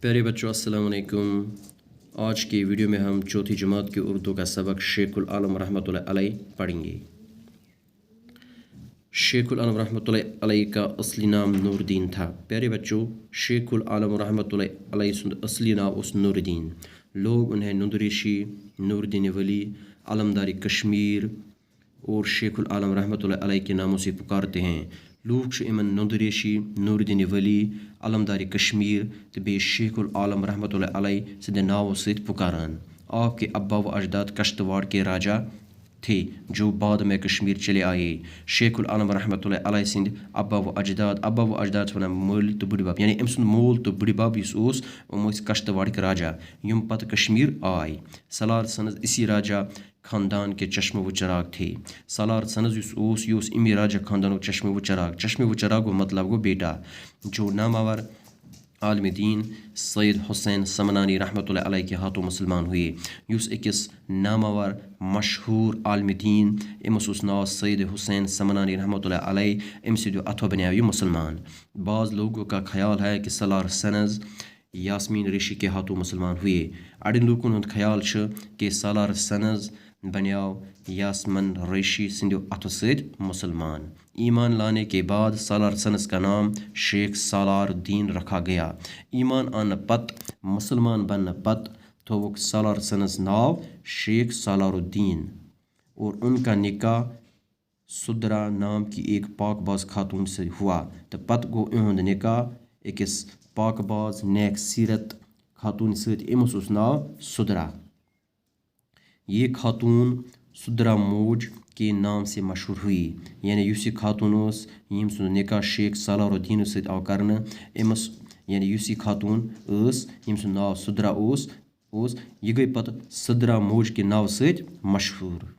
پیارے بچوں السلام علیکم۔ آج کی ویڈیو میں ہم چوتھی جماعت کی اردو کا سبق شیخ العالم رحمۃ اللہ علیہ پڑھیں گے۔ شیخ العالم رحمۃ اللہ علیہ کا اصلی نام نور الدین تھا۔ پیارے بچوں، شیخ العالم رحمۃ اللہ علیہ سند اصلی نام اس نور الدین۔ لوگ انہیں نندریشی، نور الدین ولی، علمداری کشمیر اور شیخ العالم رحمۃ اللہ علیہ کے ناموں سے پکارتے ہیں۔ لوگ چھِ یِمن نندریشی، نور الدین ولی، علمداری کشمیر تو بیٚیہِ شیخ العالم رحمۃ اللہ علیہ سندِ ناووں سۭتۍ پکاران۔ آپ کے ابا و اجداد کشتواڑ کے راجا تھے جو بعد میں کشمیر چلے آئے۔ شیخ العالم رحمۃ اللہ علیہ سندِ ابا و اجداد چھِ وَنان مٲلۍ تہٕ بٕڈِبب، یعنی أمۍ سُنٛد مول تہٕ بٕڈِبب یُس اوس یِم ٲسۍ کشتواڑٕکۍ راجا یِم پتہٕ کشمیر آے۔ سالار سنز اسی راجا خاندان کے چشمہ و چراغ تھے۔ سالار سنز یُس اوس، یہ اوس امی راجا خاندانُک چشمہ و چراغ۔ چشمہ و چراغ گوٚو مطلب گوٚو بیٹا، جو نامور عالم دین سید حسین سمنانی رحمۃ اللہ علیہ کے ہاتھوں مسلمان ہوئے۔ یُس أکِس نامور مشہوٗر عالم دین أمِس اوس ناو سید حسین سمنانی رحمۃ اللہ علیہ، أمۍ سٕنٛدیو اَتھو بنیٛاو یہِ مسلمان۔ بعض لوگوں کا خیال ہے کہ سالار سنز یاسمین ریشی کے ہاتھوں مسلمان ہوئے۔ اڑین لوٗکن ہُنٛد خیال چھُ کہ سالار سنز بنیٛاو یاسمن ریشی سندیو اَتھو سۭتۍ مسلمان۔ ایمان لانے کے بعد سالار سنز کا نام شیخ سالار الدین رکھا گیا۔ ایمان آنہٕ پتہٕ، مسلمان بننہٕ پتہٕ تھووُکھ سالار سنز ناو شیخ سالار الدین اور ان کا نکاح سدرا نام کی ایک پاک باز خاتون سے ہوا تو پتہٕ گوٚو یِہُنٛد نکاح أکِس پاک باز نیک سیرت خاتون سۭتۍ، أمِس اوس ناو سدرا۔ یہ خاتون سدرا موج کے نام سے مشہور ہوئی، یعنی یُس یہِ خاتون اوس ییٚمۍ سُنٛد نکاح شیخ سالار الدین سۭتۍ آو کرنہٕ، أمِس یعنی یُس یہِ خاتون ٲس ییٚمۍ سُنٛد ناو سدرا اوس یہِ گٔے پتہٕ سدرا موج کے ناوٕ سۭتۍ مشہوٗر۔